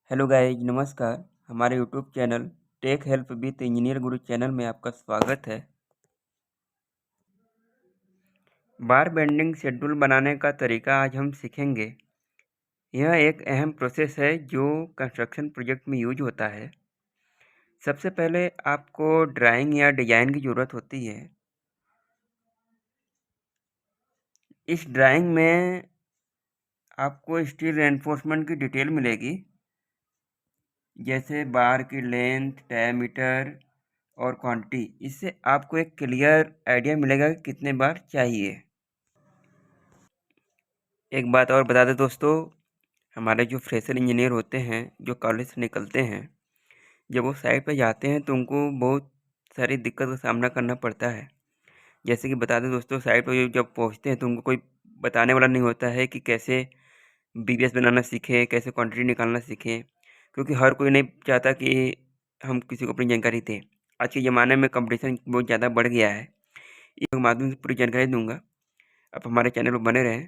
Hello guys, नमस्कार। हमारे YouTube channel tech help with engineer guru channel में आपका स्वागत है। बार बेंडिंग शेड्यूल बनाने का तरीका आज हम सीखेंगे। यह एक अहम प्रोसेस है जो कंस्ट्रक्शन प्रोजेक्ट में यूज होता है। सबसे पहले आपको ड्राइंग या डिजाइन की ज़रूरत होती है। इस ड्राइंग में आपको स्टील रेनफोर्समेंट की डिटेल मिलेगी, जैसे बार की लेंथ, डायमीटर और क्वांटिटी। इससे आपको एक क्लियर आइडिया मिलेगा कि कितने बार चाहिए। एक बात और बता दें दोस्तों, हमारे जो फ्रेशर इंजीनियर होते हैं, जो कॉलेज से निकलते हैं, जब वो साइट पे जाते हैं तो उनको बहुत सारी दिक्कत का सामना करना पड़ता है। जैसे कि बता दें दोस्तों, साइट पे जब पहुंचते हैं तो उनको कोई बताने वाला नहीं होता है कि कैसे बीबीएस बनाना सीखें, कैसे क्वांटिटी निकालना सीखें, क्योंकि हर कोई नहीं चाहता कि हम किसी को अपनी जानकारी दें। आज के ज़माने में कंपटीशन बहुत ज़्यादा बढ़ गया है। इस माध्यम से पूरी जानकारी दूंगा। आप हमारे चैनल पर बने रहें।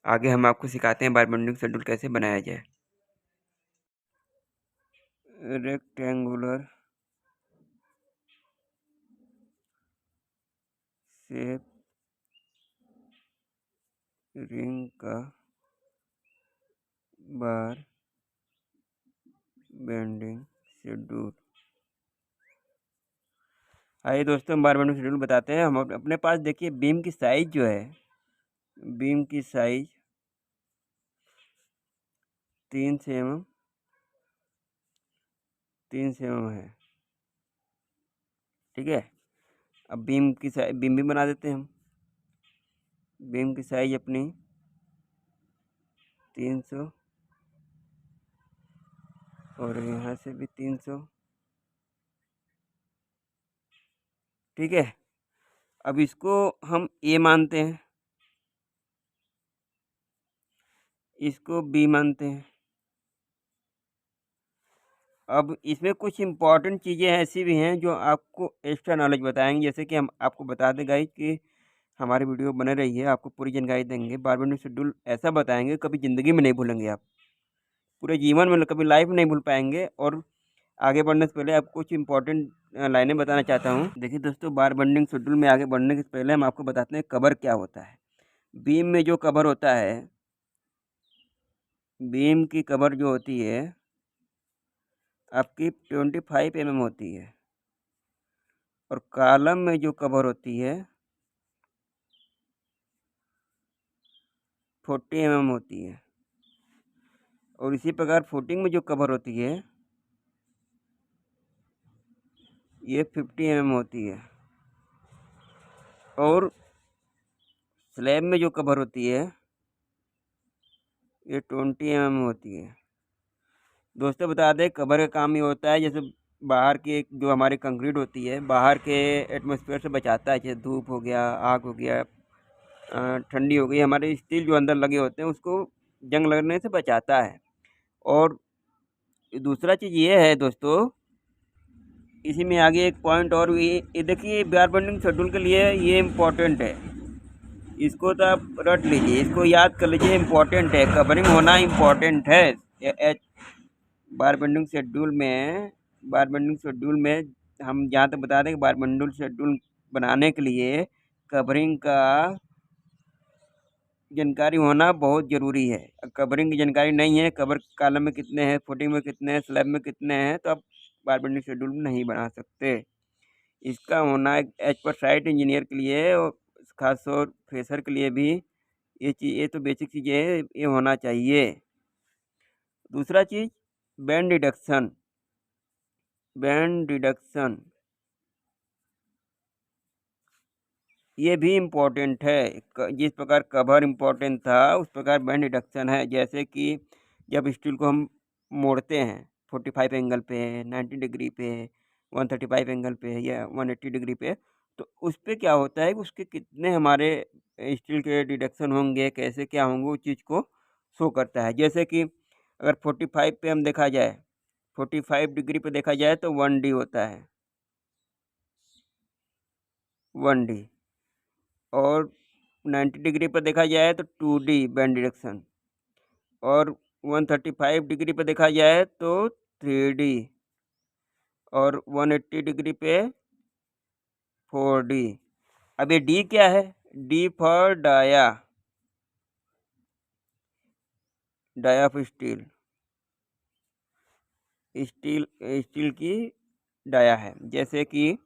आगे हम आपको सिखाते हैं बार बेंडिंग शेड्यूल कैसे बनाया जाए। रेक्टेंगुलर शेप रिंग का बार बेंडिंग शेड्यूल। आइए दोस्तों, हम बार बेंडिंग शेड्यूल बताते हैं। हम अपने पास देखिए, बीम की साइज जो है, बीम की साइज 3 से mm है। ठीक है। अब बीम की साइज, बीम भी बना देते हैं हम। बीम की साइज अपनी 300 और यहाँ से भी 300। ठीक है। अब इसको हम ए मानते हैं, इसको बी मानते हैं। अब इसमें कुछ इम्पोर्टेंट चीज़ें ऐसी भी हैं जो आपको एक्स्ट्रा नॉलेज बताएंगे। जैसे कि हम आपको बता दें गाइस कि हमारी वीडियो बने रही है, आपको पूरी जानकारी देंगे। बार बेंडिंग शेड्यूल ऐसा बताएंगे कभी ज़िंदगी में नहीं भूलेंगे आप, पूरे जीवन में कभी लाइफ में नहीं भूल पाएंगे। और आगे बढ़ने से पहले आपको कुछ इंपॉर्टेंट लाइनें बताना चाहता हूँ। देखिए दोस्तों, बार बेंडिंग शेड्यूल में आगे बढ़ने से पहले हम आपको बताते हैं कवर क्या होता है। बीम में जो कवर होता है, बीम की कवर जो होती है आपकी 25 mm होती है, और कॉलम में जो कवर होती है 40 mm होती है, और इसी प्रकार फुटिंग में जो कवर होती है ये 50 mm होती है, और स्लैब में जो कवर होती है ये 20 mm होती है। दोस्तों बता दें, कवर का काम ये होता है, जैसे बाहर की एक जो हमारी कंक्रीट होती है, बाहर के एटमॉस्फेयर से बचाता है। जैसे धूप हो गया, आग हो गया, ठंडी हो गई, हमारे स्टील जो अंदर लगे होते हैं उसको जंग लगने से बचाता है। और दूसरा चीज़ ये है दोस्तों, इसी में आगे एक पॉइंट और भी, ये देखिए बार बेंडिंग शेड्यूल के लिए ये इम्पोर्टेंट है। इसको तो आप रट लीजिए, इसको याद कर लीजिए, इम्पोर्टेंट है, कवरिंग होना इम्पोर्टेंट है। बार बेंडिंग शेड्यूल में, बार बेंडिंग शेड्यूल में हम जहाँ तक बता दें कि बार बेंडिंग शेड्यूल बनाने के लिए कवरिंग का जानकारी होना बहुत ज़रूरी है। कवरिंग की जानकारी नहीं है, कवर कॉलम में कितने हैं, फुटिंग में कितने हैं, स्लैब में कितने हैं, तो आप बार बेंडिंग शेड्यूल नहीं बना सकते। इसका होना एक एज पर साइट इंजीनियर के लिए और खास तौर फ्रेशर के लिए भी ये तो बेसिक चीज़ें हैं, ये होना चाहिए। दूसरा चीज़, बैंड डिडक्शन। बैंड डिडक्शन ये भी इम्पोर्टेंट है। जिस प्रकार कवर इम्पोर्टेंट था उस प्रकार बैंड डिडक्शन है। जैसे कि जब स्टील को हम मोड़ते हैं 45 एंगल पे, 90 डिग्री पे, 135 एंगल पे या 180 डिग्री पे, तो उस पर क्या होता है कि उसके कितने हमारे स्टील के डिडक्शन होंगे, कैसे क्या होंगे, उस चीज़ को शो करता है। जैसे कि अगर 45 पे हम देखा जाए, 45 डिग्री पे देखा जाए तो 1D होता है, 1D। और 90 डिग्री पर देखा जाए तो 2D बैंड डिडक्शन, और 135 डिग्री पे देखा जाए तो 3D, और 180 डिग्री पे 4D। अब ये डी क्या है? D for dia, dia of steel, steel steel की डाया है। जैसे कि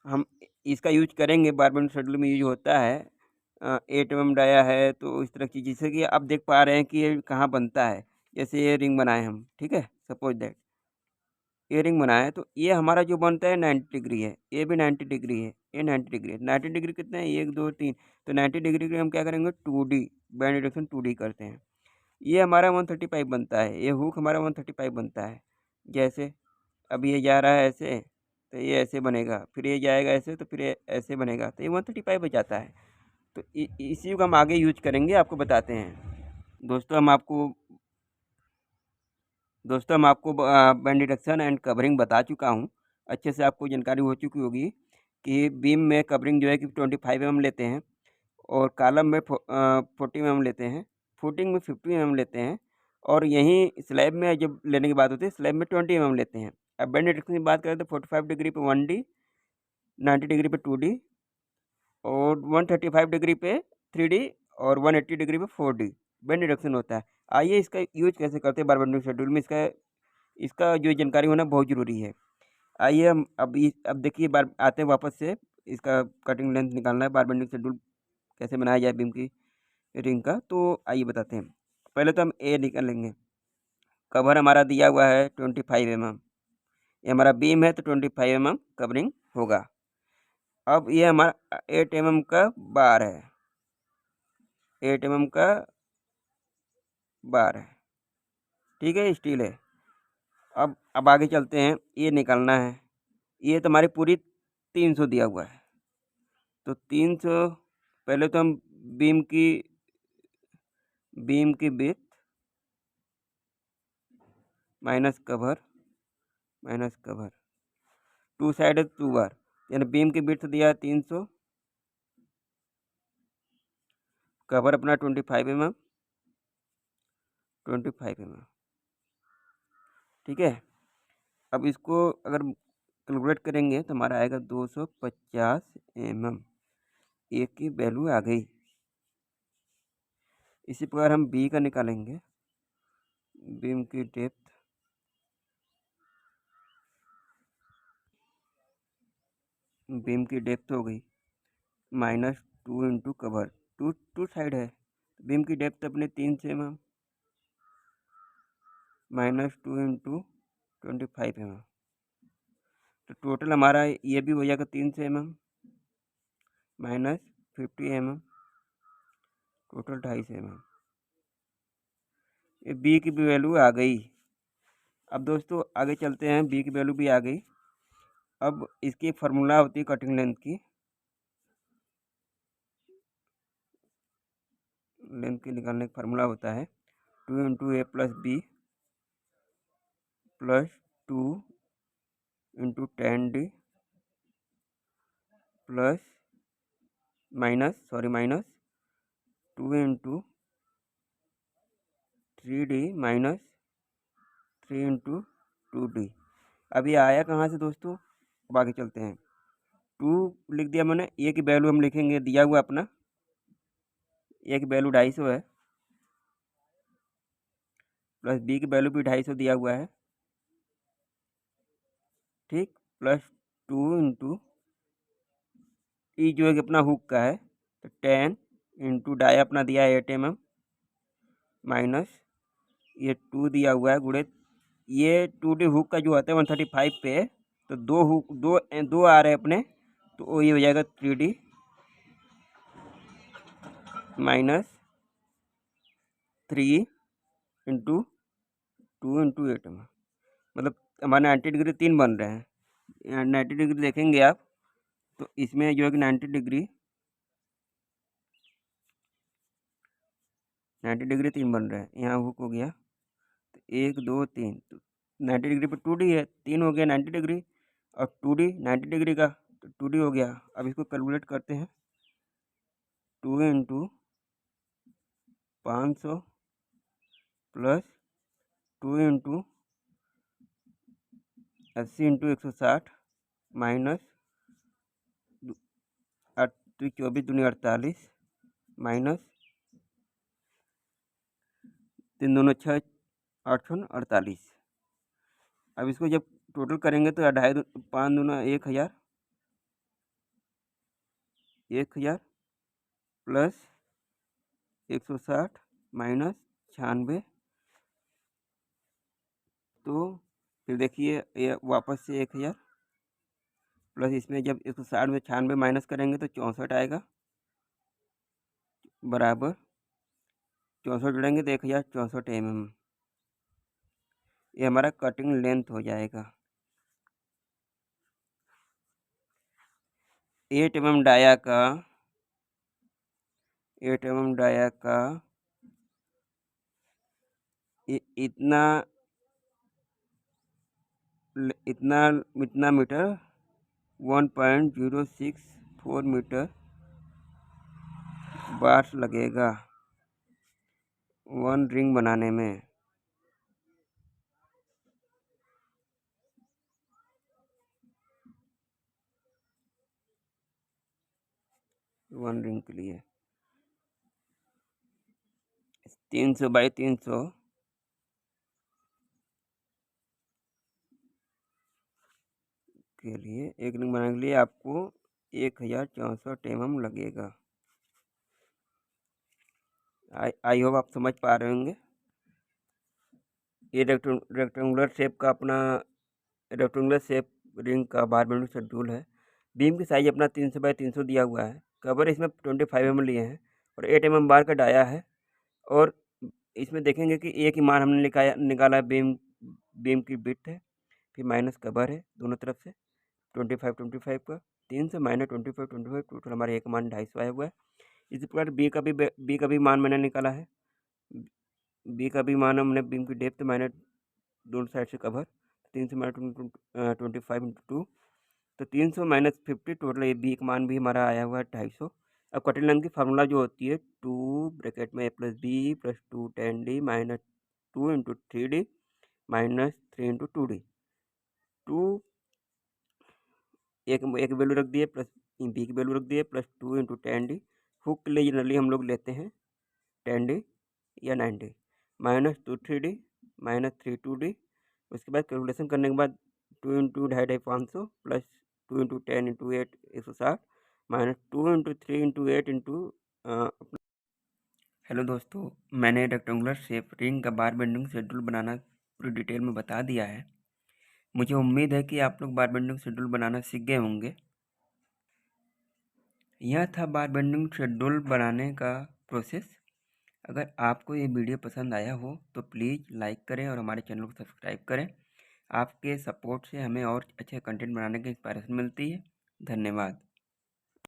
हम इसका यूज करेंगे, बारबेंड शेड्यूल में यूज होता है। 8 mm डाया है, तो इस तरह की, जैसे कि आप देख पा रहे हैं कि ये कहाँ बनता है। जैसे ये रिंग बनाए हम, ठीक है, सपोज दैट ये रिंग बनाए, तो ये हमारा जो बनता है 90 डिग्री है, ये भी 90 डिग्री है, ये 90 डिग्री है। 90 डिग्री कितने हैं? 1 2 3, तो 90 डिग्री के हम क्या करेंगे? 2D, बैंड डिरेक्शन 2D करते हैं। ये हमारा 135 बनता है, ये हुक हमारा 135 बनता है। जैसे अब ये जा रहा है ऐसे, तो ये ऐसे बनेगा, फिर ये जाएगा ऐसे, तो फिर ये ऐसे बनेगा, तो ये 135 हो जाता है। तो इसी को हम आगे यूज करेंगे, आपको बताते हैं। दोस्तों हम आपको बैंड डिटेक्शन एंड कवरिंग बता चुका हूँ। अच्छे से आपको जानकारी हो चुकी होगी कि बीम में कवरिंग जो है कि 25 mm लेते हैं, और कॉलम में 40 mm लेते हैं, फुटिंग में 50 mm लेते हैं, और यहीं स्लैब में जब लेने की बात होती है, स्लैब में 20 mm लेते हैं। अब बैंड डिटेक्शन की बात करें तो 45 डिग्री पे 1D, 90 डिग्री पे 2D, और 135 डिग्री पे 3D, और 180 डिग्री पे 4D बैंड डिटेक्शन होता है। आइए इसका यूज कैसे करते हैं बारबेंडिंग शेड्यूल में, इसका इसका जो जानकारी होना बहुत ज़रूरी है। आइए हम अब देखिए, बार आते हैं वापस से, इसका कटिंग लेंथ निकालना है, बारबेंडिंग शेड्यूल कैसे बनाया जाए बीम की रिंग का, तो आइए बताते हैं। पहले तो हम ए निकाल लेंगे। कवर हमारा दिया हुआ है 25 mm, ये हमारा बीम है, तो 25 mm कवरिंग होगा। अब ये हमारा 8 mm का बार है, 8 mm का बार है, ठीक है, स्टील है। अब आगे चलते हैं, ये निकालना है। ये तो हमारी पूरी 300 दिया हुआ है, तो 300, पहले तो हम बीम की width minus cover, two side 2 bar, यानी बीम की विड्थ दिया है 300, कवर अपना 25 mm, ठीक है। अब इसको अगर कैलकुलेट करेंगे तो हमारा आएगा 250 mm, एक की वैल्यू आ गई। इसी प्रकार हम बी का निकालेंगे, बीम की डेप्थ हो गई -2 इंटू कवर, टू साइड है, बीम की डेप्थ अपने 300 mm, -2 इंटू 25 mm, तो टोटल हमारा ये भी हो जाएगा 300 mm -50 mm, टोटल 250 mm। ये बी की भी वैल्यू आ गई। अब दोस्तों आगे चलते हैं, बी की वैल्यू भी आ गई। अब इसकी फार्मूला होती है कटिंग लेंथ की, निकालने का फार्मूला होता है 2 into A plus B plus 2 into 10D plus minus 2 into 3D minus 3 into 2D। अब ये आया कहाँ से दोस्तों? अब आगे चलते हैं। 2 लिख दिया मैंने, ए की वैल्यू हम लिखेंगे, दिया हुआ अपना ए की वैल्यू 250 है, प्लस बी की वैल्यू भी 250 दिया हुआ है, ठीक, प्लस 2 इंटू ई जो है कि अपना हुक का है, तो 10 इंटू डाई अपना दिया है 8 mm माइनस ये 2 दिया हुआ है, गुणे ये 2D हुक का जो आता है 135 पे, तो दो हुक दो आ रहे हैं अपने, तो ये हो जाएगा 3D minus 3 into 2 into 8 mm, मतलब हमारे 90 डिग्री 3 बन रहे हैं। यहाँ 90 डिग्री देखेंगे आप, तो इसमें जो है कि 90 डिग्री 3 बन रहे हैं। यहाँ हुक हो गया, तो 1 2 3, तो 90 डिग्री पर 2D है, 3 हो गया 90 डिग्री, और 2D 90 डिग्री का, तो 2D हो गया। अब इसको कैलकुलेट करते हैं, 2 into 500 plus 2 into 80 into 160 minus 24 दूनी 48 माइनस 3 दूनी 6 8 48। अब इसको जब टोटल करेंगे तो 5 दूना 1000 प्लस 160 माइनस 96। तो फिर देखिए ये वापस से 1000 प्लस इसमें जब 160 में 96 माइनस करेंगे तो 64 आएगा, बराबर 64 जोड़ेंगे तो 1064 mm। ये हमारा कटिंग लेंथ हो जाएगा। 8 mm डाया का इतना इतना इतना मीटर 1.064 मीटर बार्स लगेगा 1 रिंग बनाने में। वन रिंग के लिए 300 बाई 300 के लिए एक रिंग बनाने के लिए आपको 1464 mm लगेगा। आई होप आप समझ पा रहे होंगे। ये रेक्टेंगुलर शेप का अपना रेक्टेंगुलर शेप रिंग का बार बेंडिंग शेड्यूल है। बीम की साइज अपना 300 बाई 300 दिया हुआ है। कवर इसमें 25 mm लिए हैं और 8 mm बार का डाया है। और इसमें देखेंगे कि एक ही मान हमने निकाला है बीम की बिड्थ है, फिर माइनस कवर है दोनों तरफ से 25 का 300 माइनस 25 टोटल हमारे एक मान 250 आया हुआ है। इसी प्रकार बी का भी मान मैंने निकाला है। बी का भी मान हमने बीम की डेप्थ माइनस दोनों साइड से कवर 300 माइनस 25 इंटू 2 तो 300 माइनस 50 टोटल ये बी का मान भी हमारा आया हुआ है 250। अब कटिंग लेंथ की फार्मूला जो होती है 2 ब्रैकेट में a plus B plus 2 10d minus 2 into 3d minus 3 into 2d। 2 एक वैल्यू रख दिए प्लस बी की वैल्यू रख दिए प्लस 2 इंटू 10d। हुक के लिए जनरली हम लोग लेते हैं 10d या 9d minus 2 3d minus 3 2d। उसके बाद कैलकुलेशन करने के बाद 2 into 2.5 500 plus 2 into 10 into 8 160 minus 2 into 3 into 8 into. Hello दोस्तों, मैंने रेक्टेंगुलर शेप रिंग का बार बेंडिंग शेड्यूल बनाना पूरी डिटेल में बता दिया है। मुझे उम्मीद है कि आप लोग बार बेंडिंग शेड्यूल बनाना सीख गए होंगे। यह था बार बेंडिंग शेड्यूल बनाने का प्रोसेस। अगर आपको ये वीडियो पसंद आया हो तो प्लीज़ लाइक करें और हमारे चैनल को सब्सक्राइब करें। आपके सपोर्ट से हमें और अच्छे कंटेंट बनाने की इंस्पायरेशन मिलती है। धन्यवाद।